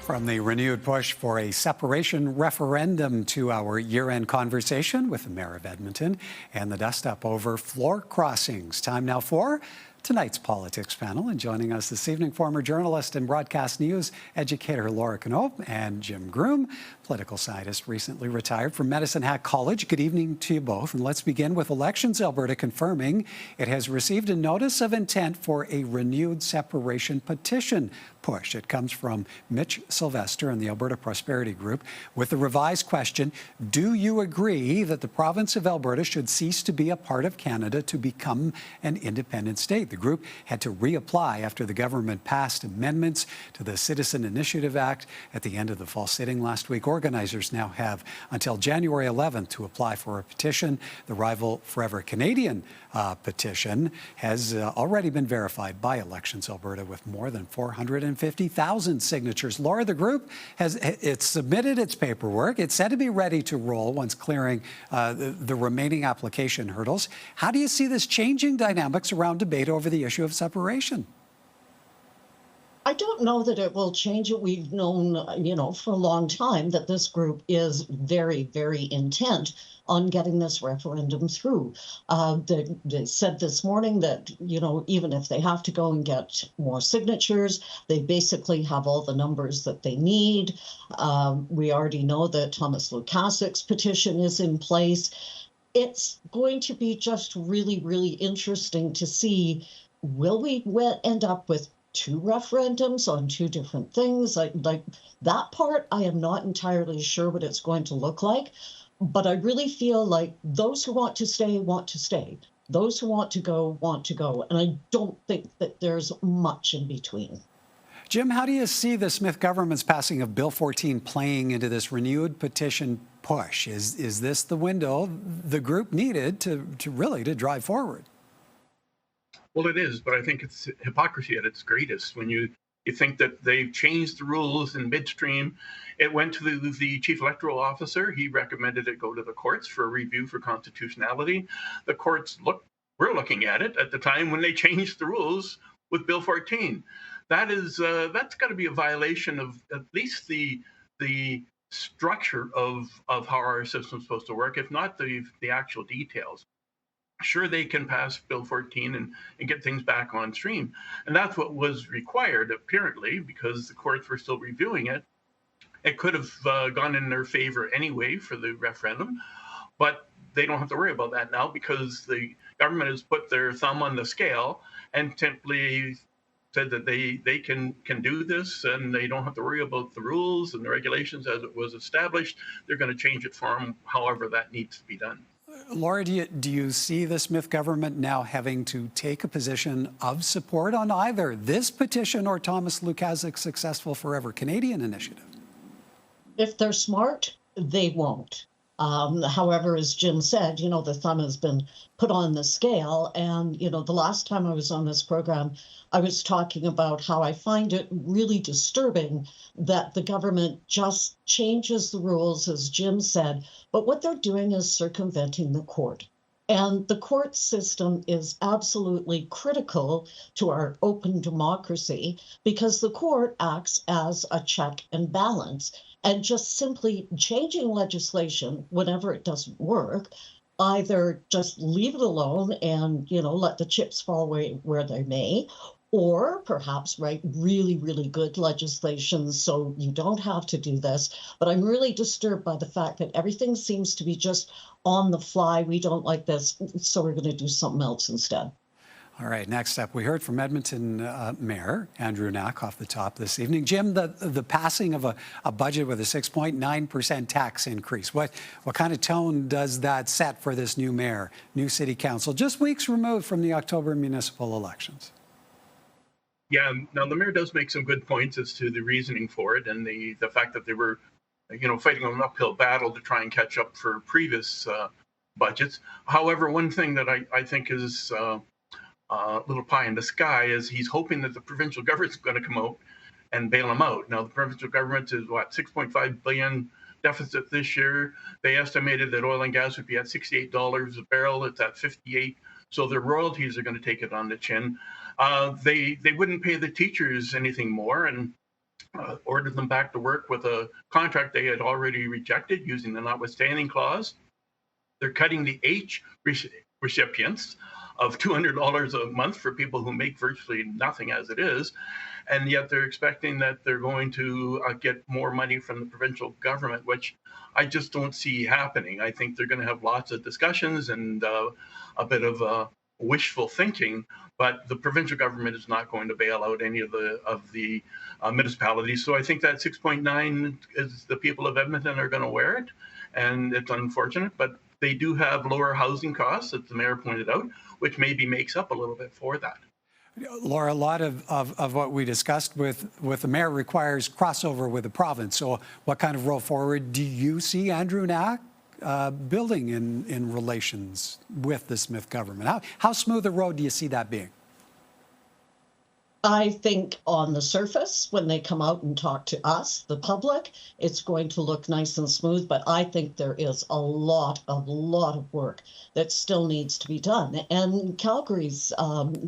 From the renewed push for a separation referendum to our year-end conversation with the Mayor of Edmonton and the dust-up over floor crossings. Time now for tonight's politics panel. And joining us this evening, former journalist and broadcast news educator Laura Knop and Jim Groom, political scientist recently retired from Medicine Hat College. Good evening to you both. And let's begin with Elections Alberta confirming it has received a notice of intent for a renewed separation petition push. It comes from Mitch Sylvester and the Alberta Prosperity Group with the revised question: do you agree that the province of Alberta should cease to be a part of Canada to become an independent state? The group had to reapply after the government passed amendments to the Citizen Initiative Act at the end of the fall sitting last week. Organizers now have until January 11th to apply for a petition. The rival Forever Canadian petition has already been verified by Elections Alberta with more than 450,000 signatures. Laura, the group has submitted its paperwork. It's said to be ready to roll once clearing the remaining application hurdles. How do you see this changing dynamics around debate over the issue of separation? I don't know that it will change it. We've known, for a long time that this group is very, very intent on getting this referendum through. They said this morning that, even if they have to go and get more signatures, they basically have all the numbers that they need. We already know that Thomas Lukasik's petition is in place. It's going to be just really, really interesting to see, will we end up with two referendums on two different things? Like that part, I am not entirely sure what it's going to look like, but I really feel like those who want to stay want to stay. Those who want to go want to go. And I don't think that there's much in between. Jim, how do you see the Smith government's passing of Bill 14 playing into this renewed petition push? Is this the window the group needed to really drive forward? Well, it is, but I think it's hypocrisy at its greatest when you think that they've changed the rules in midstream. It went to the chief electoral officer. He recommended it go to the courts for a review for constitutionality. The courts were looking at it at the time when they changed the rules with Bill 14. That's got to be a violation of at least the structure of how our system's supposed to work, if not the actual details. Sure, they can pass Bill 14 and get things back on stream. And that's what was required, apparently, because the courts were still reviewing it. It could have gone in their favor anyway for the referendum, but they don't have to worry about that now because the government has put their thumb on the scale and simply said that they can do this and they don't have to worry about the rules and the regulations as it was established. They're going to change it for them however that needs to be done. Laura, do you see the Smith government now having to take a position of support on either this petition or Thomas Lukasik's successful Forever Canadian initiative? If they're smart, they won't. However, as Jim said, the thumb has been put on the scale. And, the last time I was on this program, I was talking about how I find it really disturbing that the government just changes the rules, as Jim said, but what they're doing is circumventing the court. And the court system is absolutely critical to our open democracy because the court acts as a check and balance. And just simply changing legislation whenever it doesn't work, either just leave it alone and, let the chips fall where they may, or perhaps write really, really good legislation so you don't have to do this. But I'm really disturbed by the fact that everything seems to be just on the fly. We don't like this, so we're going to do something else instead. All right, next up, we heard from Edmonton Mayor Andrew Knack off the top this evening. Jim, the passing of a budget with a 6.9% tax increase, what kind of tone does that set for this new mayor, new city council, just weeks removed from the October municipal elections? Yeah, now the mayor does make some good points as to the reasoning for it and the fact that they were, fighting an uphill battle to try and catch up for previous budgets. However, one thing that I think is little pie in the sky is he's hoping that the provincial government's going to come out and bail him out. Now, the provincial government is, $6.5 billion deficit this year. They estimated that oil and gas would be at $68 a barrel. It's at 58. So their royalties are going to take it on the chin. They wouldn't pay the teachers anything more. And ordered them back to work with a contract they had already rejected using the notwithstanding clause. They're cutting the H recipients of $200 a month for people who make virtually nothing as it is. And yet they're expecting that they're going to get more money from the provincial government, which I just don't see happening. I think they're going to have lots of discussions and a bit of wishful thinking, but the provincial government is not going to bail out any of the municipalities. So I think that 6.9 is the people of Edmonton are going to wear it, and it's unfortunate, but they do have lower housing costs, as the mayor pointed out, which maybe makes up a little bit for that. Laura, a lot of what we discussed with the mayor requires crossover with the province. So what kind of roll forward do you see Andrew Knack building in relations with the Smith government? How smooth a road do you see that being? I think on the surface, when they come out and talk to us, the public, it's going to look nice and smooth. But I think there is a lot of work that still needs to be done. And Calgary's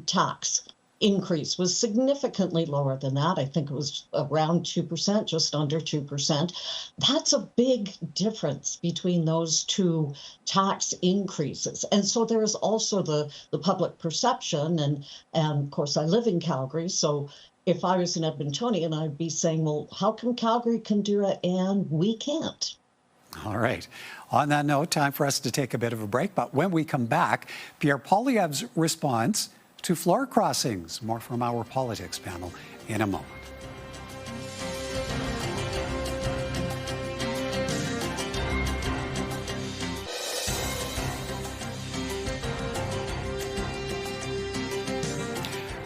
tax increase was significantly lower than that. I think it was around 2%, just under 2%. That's a big difference between those two tax increases. And so there is also the public perception, and of course I live in Calgary, so if I was an Edmontonian, I'd be saying, well, how come Calgary can do it and we can't? All right. On that note, time for us to take a bit of a break. But when we come back, Pierre Poilievre's response to floor crossings. More from our politics panel in a moment.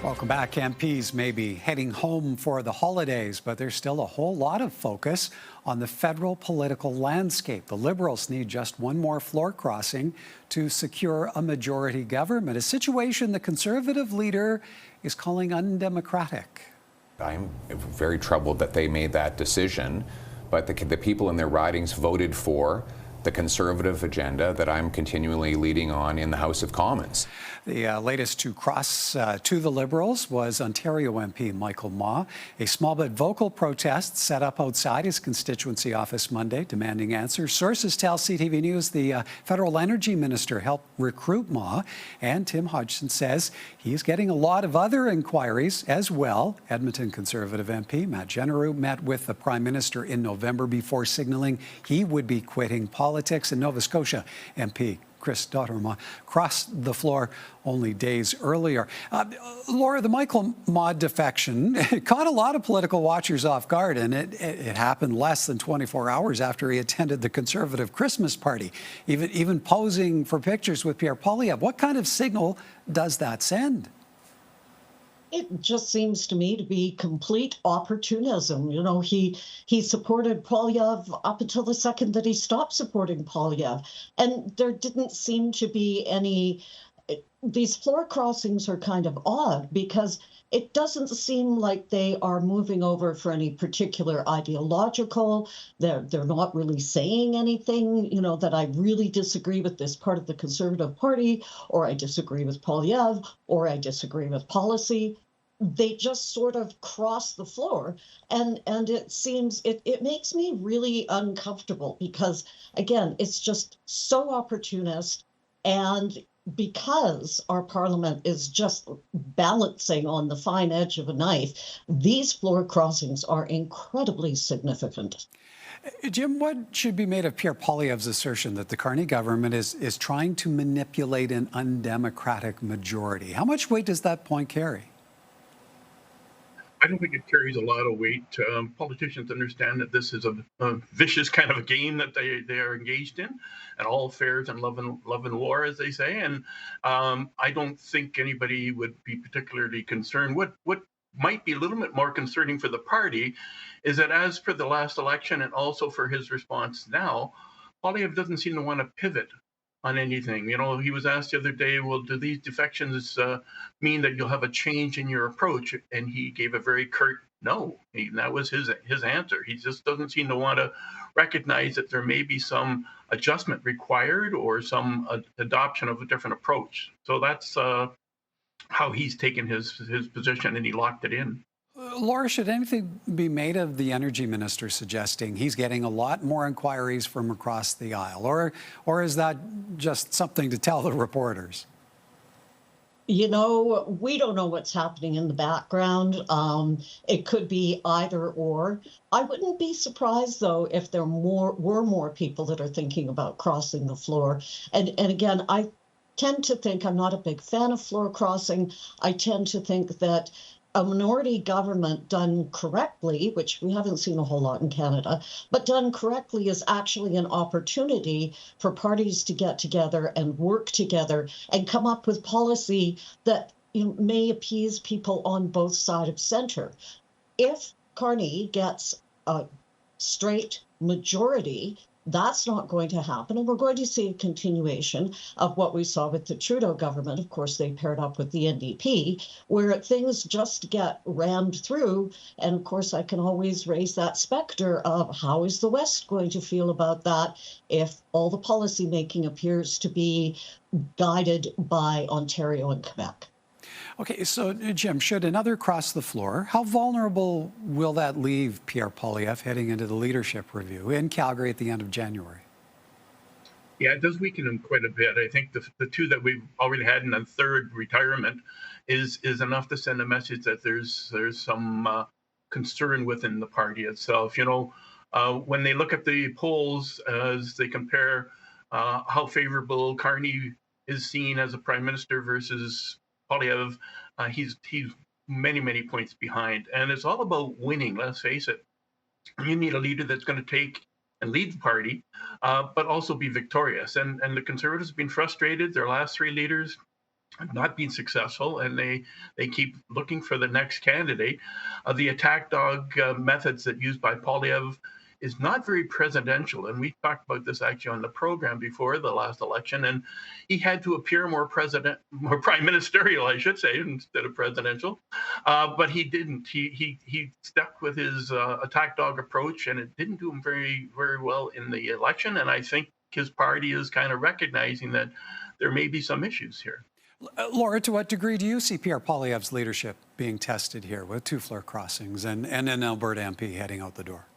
Welcome back. MPs may be heading home for the holidays, but there's still a whole lot of focus on the federal political landscape. The Liberals need just one more floor crossing to secure a majority government, a situation the Conservative leader is calling undemocratic. I'm very troubled that they made that decision, but the people in their ridings voted for the Conservative agenda that I'm continually leading on in the House of Commons. The latest to cross to the Liberals was Ontario MP Michael Mah. A small but vocal protest set up outside his constituency office Monday, demanding answers. Sources tell CTV News the federal energy minister helped recruit Mah, and Tim Hodgson says he's getting a lot of other inquiries as well. Edmonton Conservative MP Matt Genereux met with the Prime Minister in November before signaling he would be quitting politics, and Nova Scotia MP Chris Dotterma crossed the floor only days earlier. Laura, the Michael Mah defection caught a lot of political watchers off guard, and it happened less than 24 hours after he attended the Conservative Christmas party, even posing for pictures with Pierre Poilievre. What kind of signal does that send? It just seems to me to be complete opportunism. You know, he supported Poilievre up until the second that he stopped supporting Poilievre. And there didn't seem to be any, these floor crossings are kind of odd because it doesn't seem like they are moving over for any particular ideological. They're not really saying anything, you know, that I really disagree with this part of the Conservative Party, or I disagree with Poilievre, or I disagree with policy. They just sort of cross the floor. And it seems, it makes me really uncomfortable because, again, it's just so opportunist. And because our parliament is just balancing on the fine edge of a knife, these floor crossings are incredibly significant. Jim, what should be made of Pierre Poilievre's assertion that the Carney government is trying to manipulate an undemocratic majority? How much weight does that point carry? I don't think it carries a lot of weight. Politicians understand that this is a vicious kind of a game that they are engaged in, and all affairs and love and war, as they say. And I don't think anybody would be particularly concerned. What might be a little bit more concerning for the party is that, as for the last election and also for his response now, Poilievre doesn't seem to want to pivot on anything. You know, he was asked the other day, well, do these defections mean that you'll have a change in your approach? And he gave a very curt no. That was his answer. He just doesn't seem to want to recognize that there may be some adjustment required or some adoption of a different approach. So that's how he's taken his position, and he locked it in. Laura, should anything be made of the energy minister suggesting he's getting a lot more inquiries from across the aisle, or is that just something to tell the reporters? You know, we don't know what's happening in the background. It could be either or. I wouldn't be surprised, though, if there were more people that are thinking about crossing the floor. And again, I tend to think, I'm not a big fan of floor crossing. I tend to think that a minority government done correctly, which we haven't seen a whole lot in Canada, but done correctly is actually an opportunity for parties to get together and work together and come up with policy that may appease people on both sides of center. If Carney gets a straight majority, that's not going to happen. And we're going to see a continuation of what we saw with the Trudeau government. Of course, they paired up with the NDP, where things just get rammed through. And of course, I can always raise that specter of how is the West going to feel about that if all the policy making appears to be guided by Ontario and Quebec. Okay, so Jim, should another cross the floor, how vulnerable will that leave Pierre Poilievre heading into the leadership review in Calgary at the end of January? Yeah, it does weaken him quite a bit. I think the two that we've already had in a third retirement is enough to send a message that there's some concern within the party itself. When they look at the polls as they compare how favorable Carney is seen as a prime minister versus Poilievre, he's many points behind, and it's all about winning. Let's face it. You need a leader that's going to take and lead the party, but also be victorious. And the Conservatives have been frustrated. Their last three leaders have not been successful, and they keep looking for the next candidate. The attack dog methods that used by Poilievre is not very presidential, and we talked about this actually on the program before the last election, and he had to appear more prime ministerial, I should say, instead of presidential, but he didn't. He stuck with his attack dog approach, and it didn't do him very well in the election, and I think his party is kind of recognizing that there may be some issues here. Laura, to what degree do you see Pierre Poilievre's leadership being tested here with two floor crossings and an Alberta MP heading out the door?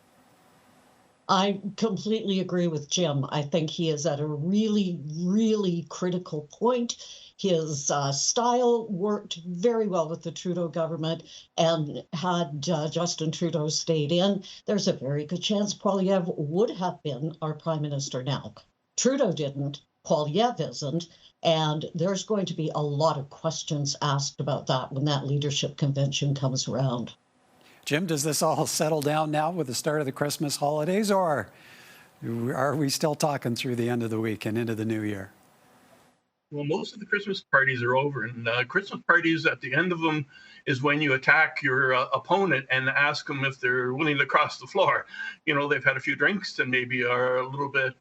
I completely agree with Jim. I think he is at a really critical point. His style worked very well with the Trudeau government, and had Justin Trudeau stayed in, there's a very good chance Poilievre would have been our prime minister now. Trudeau didn't, Poilievre isn't, and there's going to be a lot of questions asked about that when that leadership convention comes around. Jim, does this all settle down now with the start of the Christmas holidays, or are we still talking through the end of the week and into the new year? Well, most of the Christmas parties are over, and Christmas parties, at the end of them, is when you attack your opponent and ask them if they're willing to cross the floor. They've had a few drinks and maybe are a little bit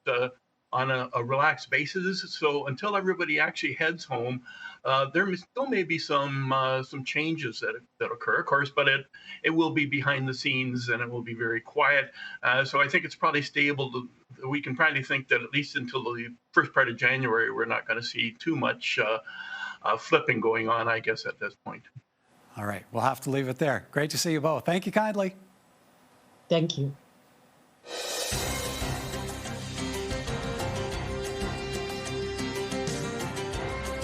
on a relaxed basis. So until everybody actually heads home, there still may be some changes that occur, of course, but it will be behind the scenes and it will be very quiet. So I think it's probably stable. We can probably think that at least until the first part of January, we're not going to see too much flipping going on, I guess, at this point. All right, we'll have to leave it there. Great to see you both. Thank you kindly. Thank you.